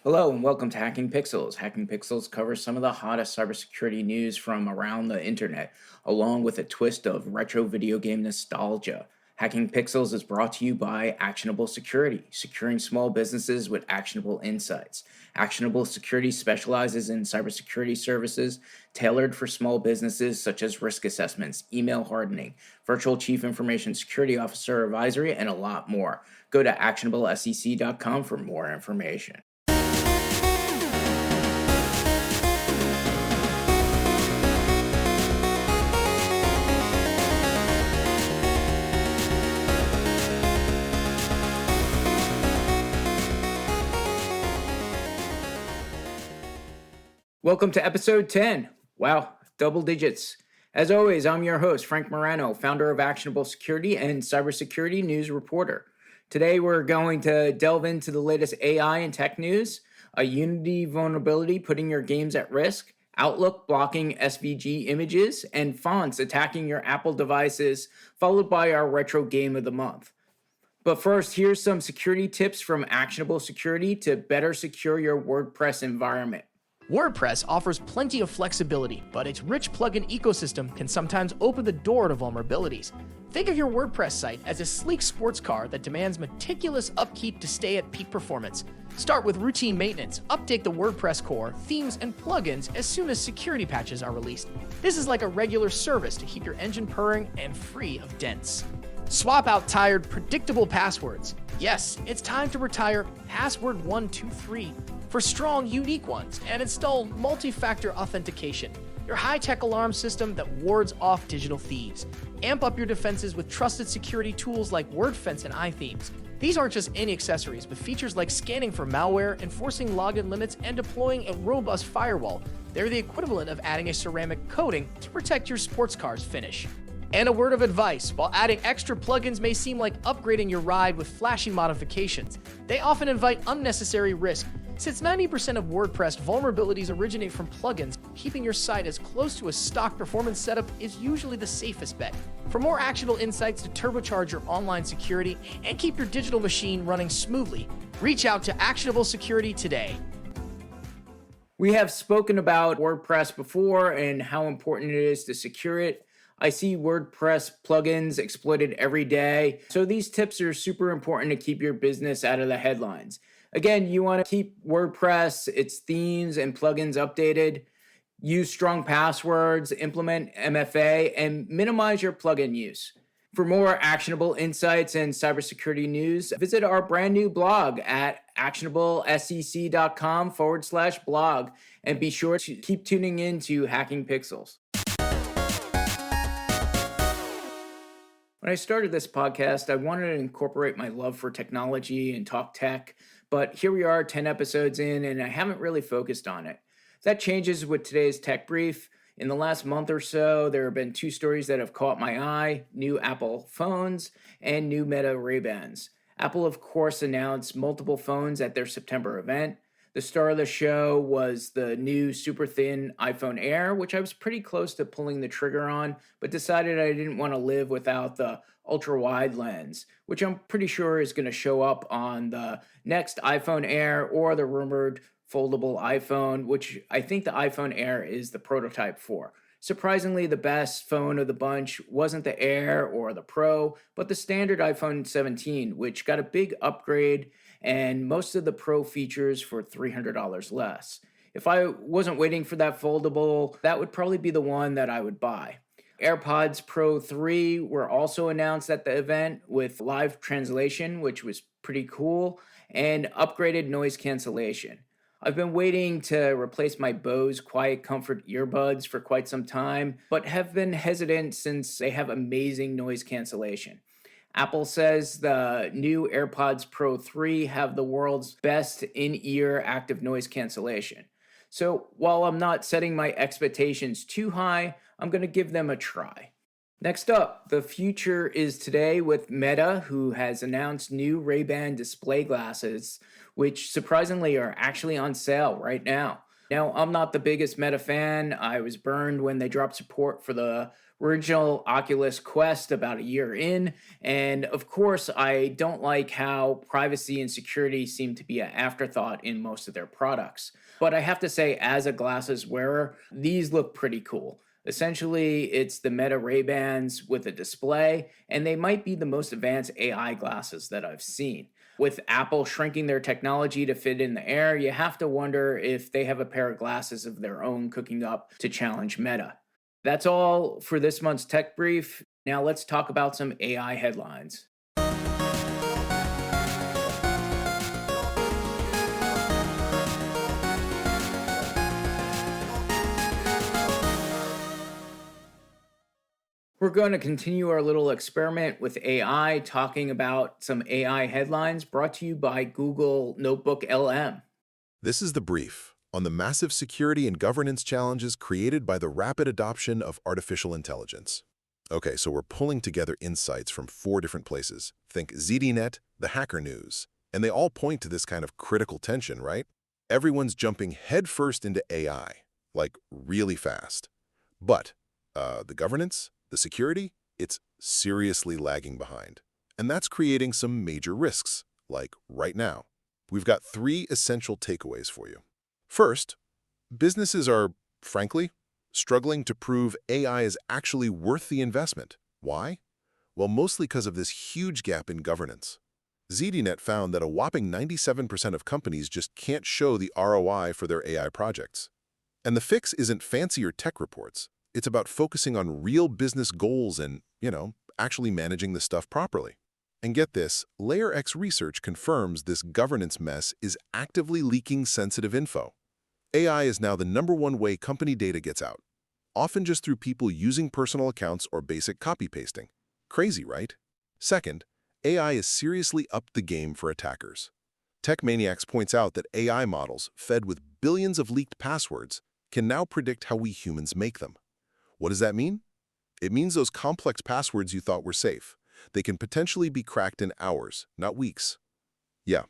Hello and welcome to Hacking Pixels. Hacking Pixels covers some of the hottest cybersecurity news from around the internet, along with a twist of retro video game nostalgia. Hacking Pixels is brought to you by Actionable Security, securing small businesses with actionable insights. Actionable Security specializes in cybersecurity services tailored for small businesses such as risk assessments, email hardening, virtual chief information security officer advisory, and a lot more. Go to actionablesec.com for more information. Welcome to episode 10. Wow, double digits. As always, I'm your host, Frank Morano, founder of Actionable Security and cybersecurity news reporter. Today, we're going to delve into the latest AI and tech news, a Unity vulnerability putting your games at risk, Outlook blocking SVG images, and fonts attacking your Apple devices, followed by our retro game of the month. But first, here's some security tips from Actionable Security to better secure your WordPress environment. WordPress offers plenty of flexibility, but its rich plugin ecosystem can sometimes open the door to vulnerabilities. Think of your WordPress site as a sleek sports car that demands meticulous upkeep to stay at peak performance. Start with routine maintenance, update the WordPress core, themes, and plugins as soon as security patches are released. This is like a regular service to keep your engine purring and free of dents. Swap out tired, predictable passwords. Yes, it's time to retire password 123 for strong, unique ones and install multi-factor authentication, your high-tech alarm system that wards off digital thieves. Amp up your defenses with trusted security tools like WordFence and iThemes. These aren't just any accessories, but features like scanning for malware, enforcing login limits, and deploying a robust firewall. They're the equivalent of adding a ceramic coating to protect your sports car's finish. And a word of advice, while adding extra plugins may seem like upgrading your ride with flashy modifications, they often invite unnecessary risk. Since 90% of WordPress vulnerabilities originate from plugins, keeping your site as close to a stock performance setup is usually the safest bet. For more actionable insights to turbocharge your online security and keep your digital machine running smoothly, reach out to Actionable Security today. We have spoken about WordPress before and how important it is to secure it. I see WordPress plugins exploited every day, so these tips are super important to keep your business out of the headlines. Again, you want to keep WordPress, its themes and plugins updated, use strong passwords, implement MFA, and minimize your plugin use. For more actionable insights and cybersecurity news, visit our brand new blog at actionablesec.com/blog, and be sure to keep tuning in to Hacking Pixels. When I started this podcast, I wanted to incorporate my love for technology and talk tech, but here we are 10 episodes in and I haven't really focused on it. That changes with today's tech brief. In the last month or so, there have been two stories that have caught my eye: new Apple phones and new Meta Ray-Bans. Apple, of course, announced multiple phones at their September event. The star of the show was the new super thin iPhone Air, which I was pretty close to pulling the trigger on, but decided I didn't want to live without the ultra wide lens, which I'm pretty sure is going to show up on the next iPhone Air or the rumored foldable iPhone, which I think the iPhone Air is the prototype for. Surprisingly, the best phone of the bunch wasn't the Air or the Pro, but the standard iPhone 17, which got a big upgrade and most of the Pro features for $300 less. If I wasn't waiting for that foldable, that would probably be the one that I would buy. AirPods Pro 3 were also announced at the event with live translation, which was pretty cool, and upgraded noise cancellation. I've been waiting to replace my Bose Quiet Comfort earbuds for quite some time, but have been hesitant since they have amazing noise cancellation. Apple says the new AirPods Pro 3 have the world's best in-ear active noise cancellation. So while I'm not setting my expectations too high, I'm going to give them a try. Next up, the future is today with Meta, who has announced new Ray-Ban display glasses, which surprisingly are actually on sale right now. Now, I'm not the biggest Meta fan. I was burned when they dropped support for the original Oculus Quest about a year in. And of course, I don't like how privacy and security seem to be an afterthought in most of their products. But I have to say, as a glasses wearer, these look pretty cool. Essentially, it's the Meta Ray-Bans with a display, and they might be the most advanced AI glasses that I've seen. With Apple shrinking their technology to fit in the air, you have to wonder if they have a pair of glasses of their own cooking up to challenge Meta. That's all for this month's Tech Brief. Now let's talk about some AI headlines. We're going to continue our little experiment with AI, talking about some AI headlines brought to you by Google Notebook LM. This is the brief on the massive security and governance challenges created by the rapid adoption of artificial intelligence. Okay, so we're pulling together insights from 4 different places. Think ZDNet, the Hacker News, and they all point to this kind of critical tension, right? Everyone's jumping headfirst into AI, like really fast. But the governance, the security, it's seriously lagging behind. And that's creating some major risks, like right now. We've got 3 essential takeaways for you. First, businesses are, frankly, struggling to prove AI is actually worth the investment. Why? Well, mostly because of this huge gap in governance. ZDNet found that a whopping 97% of companies just can't show the ROI for their AI projects. And the fix isn't fancier tech reports. It's about focusing on real business goals and, actually managing the stuff properly. And get this, Layer X research confirms this governance mess is actively leaking sensitive info. AI is now the #1 way company data gets out, often just through people using personal accounts or basic copy-pasting. Crazy, right? Second, AI is seriously upped the game for attackers. Tech Maniacs points out that AI models, fed with billions of leaked passwords, can now predict how we humans make them. What does that mean? It means those complex passwords you thought were safe, they can potentially be cracked in hours, not weeks. Yeah,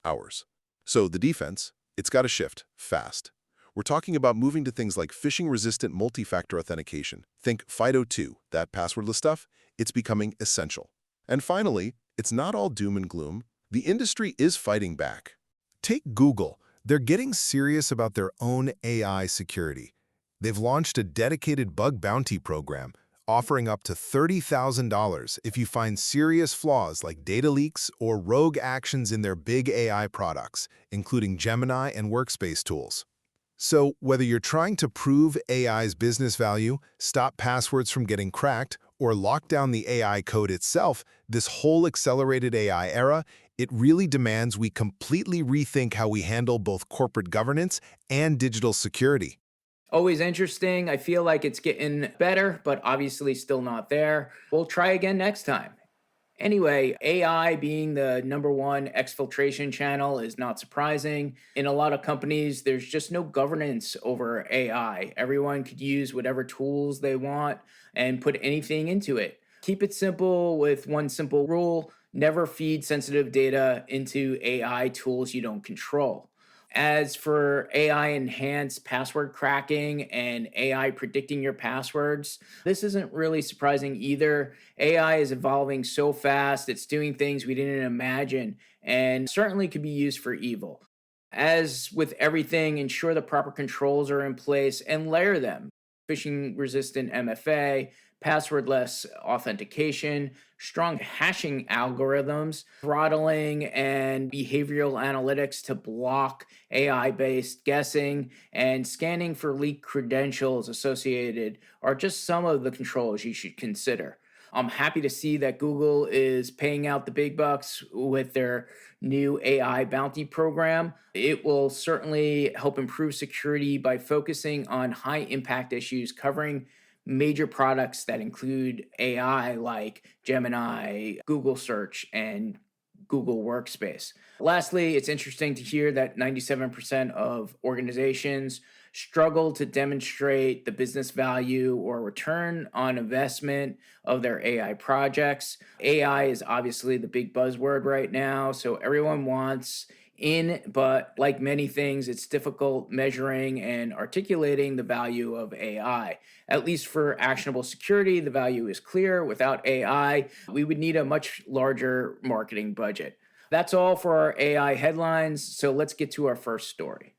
hours. So the defense, it's got to shift fast. We're talking about moving to things like phishing-resistant multi-factor authentication. Think FIDO2, that passwordless stuff. It's becoming essential. And finally, it's not all doom and gloom. The industry is fighting back. Take Google. They're getting serious about their own AI security. They've launched a dedicated bug bounty program, offering up to $30,000 if you find serious flaws like data leaks or rogue actions in their big AI products, including Gemini and Workspace tools. So whether you're trying to prove AI's business value, stop passwords from getting cracked, or lock down the AI code itself, this whole accelerated AI era, it really demands we completely rethink how we handle both corporate governance and digital security. Always interesting. I feel like it's getting better, but obviously still not there. We'll try again next time. Anyway, AI being the #1 exfiltration channel is not surprising. In a lot of companies, there's just no governance over AI. Everyone could use whatever tools they want and put anything into it. Keep it simple with one simple rule: never feed sensitive data into AI tools you don't control. As for AI enhanced password cracking and AI predicting your passwords, this isn't really surprising either. AI is evolving so fast, it's doing things we didn't imagine and certainly could be used for evil. As with everything, ensure the proper controls are in place and layer them. Phishing resistant MFA, passwordless authentication, strong hashing algorithms, throttling, and behavioral analytics to block AI based guessing, and scanning for leaked credentials associated are just some of the controls you should consider. I'm happy to see that Google is paying out the big bucks with their new AI bounty program. It will certainly help improve security by focusing on high impact issues covering major products that include AI like Gemini, Google Search, and Google Workspace. Lastly, it's interesting to hear that 97% of organizations struggle to demonstrate the business value or return on investment of their AI projects. AI is obviously the big buzzword right now, so everyone wants but like many things, it's difficult measuring and articulating the value of AI. At least for actionable security, the value is clear. Without AI, we would need a much larger marketing budget. That's all for our AI headlines. So let's get to our first story.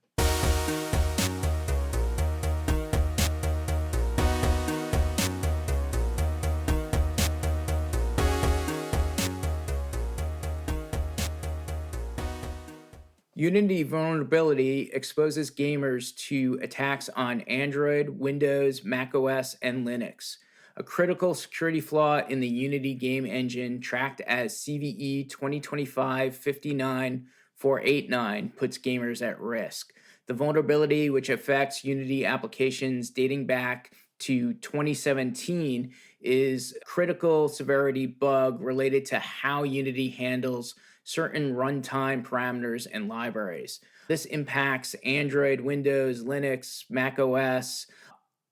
Unity vulnerability exposes gamers to attacks on Android, Windows, macOS, and Linux. A critical security flaw in the Unity game engine, tracked as CVE 2025-59489, puts gamers at risk. The vulnerability, which affects Unity applications dating back to 2017, is a critical severity bug related to how Unity handles certain runtime parameters and libraries. This impacts Android, Windows, Linux, Mac OS,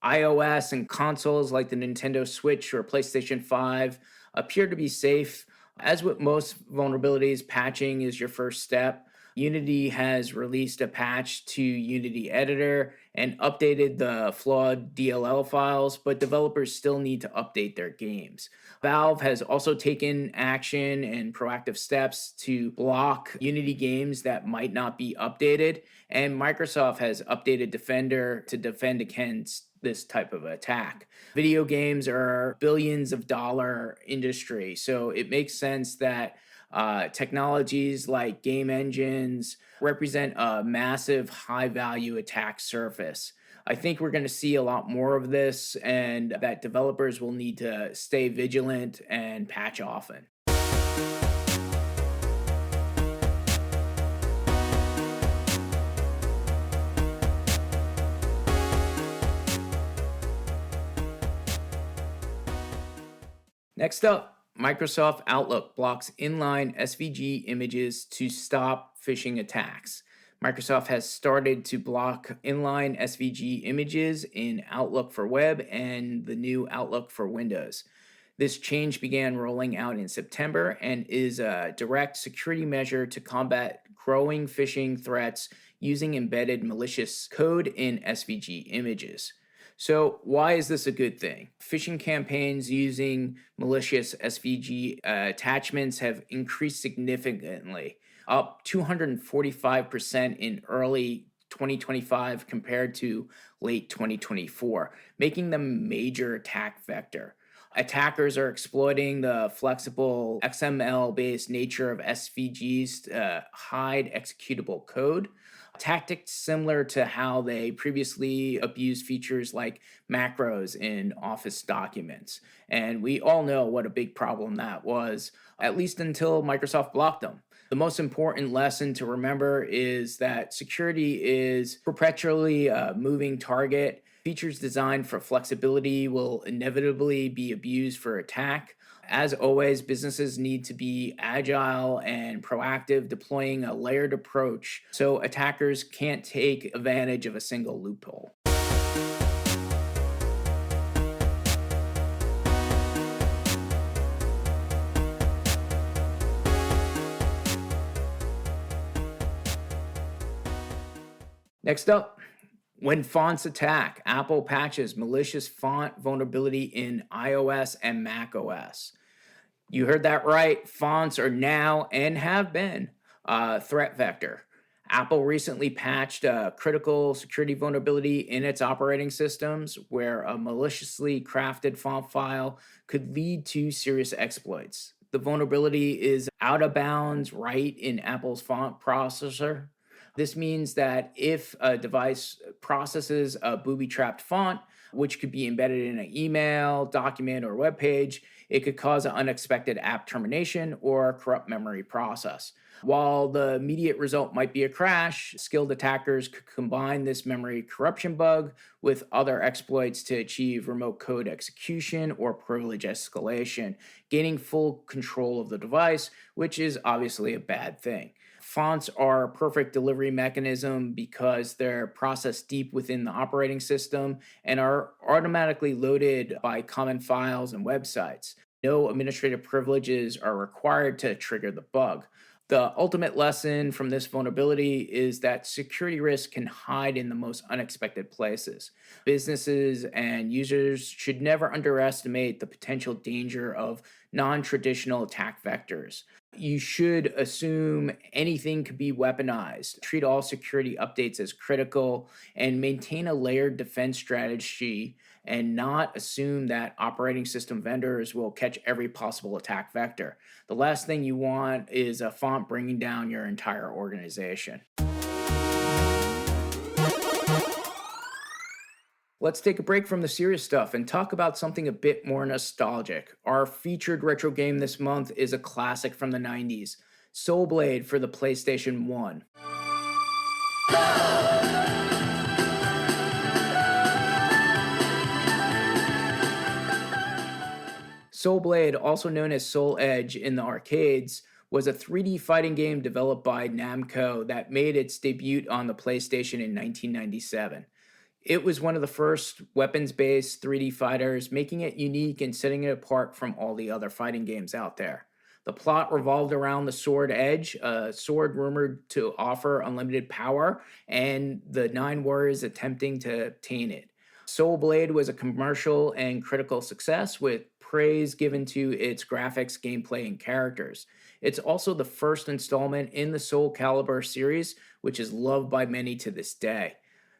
iOS, and consoles like the Nintendo Switch or PlayStation 5 appear to be safe. As with most vulnerabilities, patching is your first step. Unity has released a patch to Unity Editor and updated the flawed DLL files, but developers still need to update their games. Valve has also taken action and proactive steps to block Unity games that might not be updated, and Microsoft has updated Defender to defend against this type of attack. Video games are billions of dollar industry, so it makes sense that technologies like game engines represent a massive high value attack surface. I think we're going to see a lot more of this, and that developers will need to stay vigilant and patch often. Next up, Microsoft Outlook blocks inline SVG images to stop phishing attacks. Microsoft has started to block inline SVG images in Outlook for Web and the new Outlook for Windows. This change began rolling out in September and is a direct security measure to combat growing phishing threats using embedded malicious code in SVG images. So why is this a good thing? Phishing campaigns using malicious SVG attachments have increased significantly, up 245% in early 2025 compared to late 2024, making them a major attack vector. Attackers are exploiting the flexible XML-based nature of SVGs to hide executable code. Tactics similar to how they previously abused features like macros in Office documents. And we all know what a big problem that was, at least until Microsoft blocked them. The most important lesson to remember is that security is perpetually a moving target. Features designed for flexibility will inevitably be abused for attack. As always, businesses need to be agile and proactive, deploying a layered approach so attackers can't take advantage of a single loophole. Next up, when fonts attack, Apple patches malicious font vulnerability in iOS and macOS. You heard that right. Fonts are now and have been a threat vector. Apple recently patched a critical security vulnerability in its operating systems where a maliciously crafted font file could lead to serious exploits. The vulnerability is out of bounds right in Apple's font processor. This means that if a device processes a booby-trapped font, which could be embedded in an email, document, or web page, it could cause an unexpected app termination or corrupt memory process. While the immediate result might be a crash, skilled attackers could combine this memory corruption bug with other exploits to achieve remote code execution or privilege escalation, gaining full control of the device, which is obviously a bad thing. Fonts are a perfect delivery mechanism because they're processed deep within the operating system and are automatically loaded by common files and websites. No administrative privileges are required to trigger the bug. The ultimate lesson from this vulnerability is that security risks can hide in the most unexpected places. Businesses and users should never underestimate the potential danger of non traditional attack vectors. You should assume anything could be weaponized, treat all security updates as critical, and maintain a layered defense strategy and not assume that operating system vendors will catch every possible attack vector. The last thing you want is a font bringing down your entire organization. Let's take a break from the serious stuff and talk about something a bit more nostalgic. Our featured retro game this month is a classic from the 90s, Soul Blade for the PlayStation 1. Soul Blade, also known as Soul Edge in the arcades, was a 3D fighting game developed by Namco that made its debut on the PlayStation in 1997. It was one of the first weapons-based 3D fighters, making it unique and setting it apart from all the other fighting games out there. The plot revolved around the Sword Edge, a sword rumored to offer unlimited power, and the 9 warriors attempting to obtain it. Soul Blade was a commercial and critical success with praise given to its graphics, gameplay, and characters. It's also the first installment in the Soul Calibur series, which is loved by many to this day.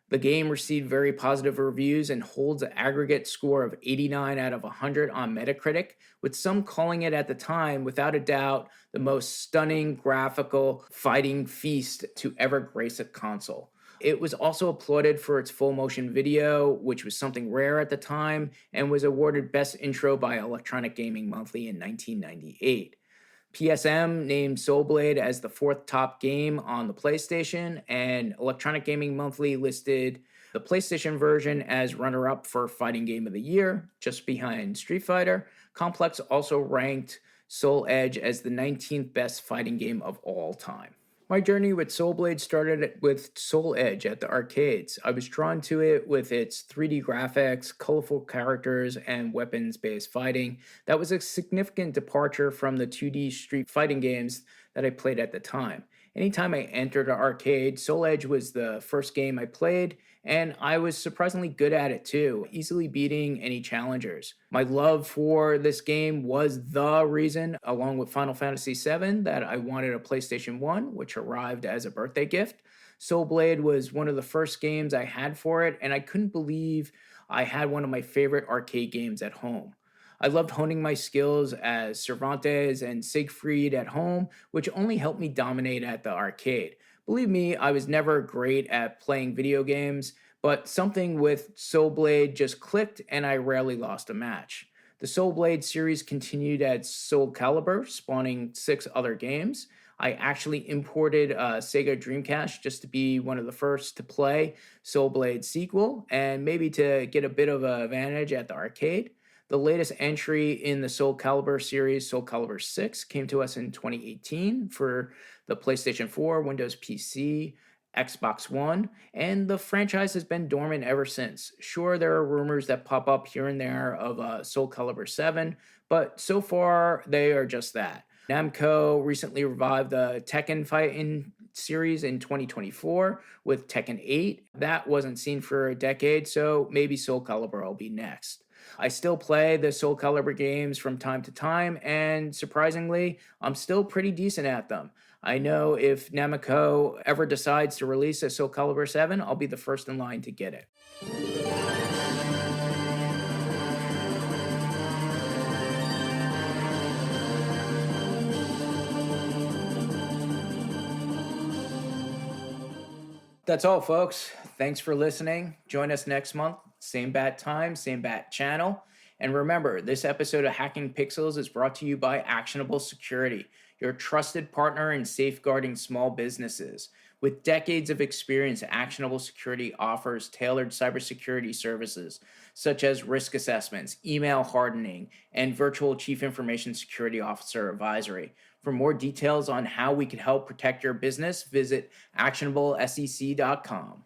The game received very positive reviews and holds an aggregate score of 89 out of 100 on Metacritic, with some calling it at the time, without a doubt, the most stunning graphical fighting feast to ever grace a console. It was also applauded for its full motion video, which was something rare at the time, and was awarded Best Intro by Electronic Gaming Monthly in 1998. PSM named Soul Blade as the 4th top game on the PlayStation, and Electronic Gaming Monthly listed the PlayStation version as runner-up for Fighting Game of the Year, just behind Street Fighter. Complex also ranked Soul Edge as the 19th best fighting game of all time. My journey with Soul Blade started with Soul Edge at the arcades. I was drawn to it with its 3D graphics, colorful characters, and weapons-based fighting. That was a significant departure from the 2D street fighting games that I played at the time. Anytime I entered an arcade, Soul Edge was the first game I played, and I was surprisingly good at it too, easily beating any challengers. My love for this game was the reason, along with Final Fantasy VII, that I wanted a PlayStation 1, which arrived as a birthday gift. Soul Blade was one of the first games I had for it, and I couldn't believe I had one of my favorite arcade games at home. I loved honing my skills as Cervantes and Siegfried at home, which only helped me dominate at the arcade. Believe me, I was never great at playing video games, but something with Soul Blade just clicked and I rarely lost a match. The Soul Blade series continued at Soul Calibur, spawning 6 other games. I actually imported a Sega Dreamcast just to be one of the first to play Soul Blade sequel and maybe to get a bit of an advantage at the arcade. The latest entry in the Soul Calibur series, Soul Calibur 6, came to us in 2018 for the PlayStation 4, Windows PC, Xbox One, and the franchise has been dormant ever since. Sure, there are rumors that pop up here and there of Soul Calibur 7, but so far they are just that. Namco recently revived the Tekken fighting series in 2024 with Tekken 8. That wasn't seen for a decade, so maybe Soul Calibur will be next. I still play the Soul Calibur games from time to time, and surprisingly, I'm still pretty decent at them. I know if Namco ever decides to release a Soul Calibur 7, I'll be the first in line to get it. That's all, folks. Thanks for listening. Join us next month. Same bat time, same bat channel. And remember, this episode of Hacking Pixels is brought to you by Actionable Security, your trusted partner in safeguarding small businesses. With decades of experience, Actionable Security offers tailored cybersecurity services such as risk assessments, email hardening, and virtual chief information security officer advisory. For more details on how we can help protect your business, visit actionablesec.com.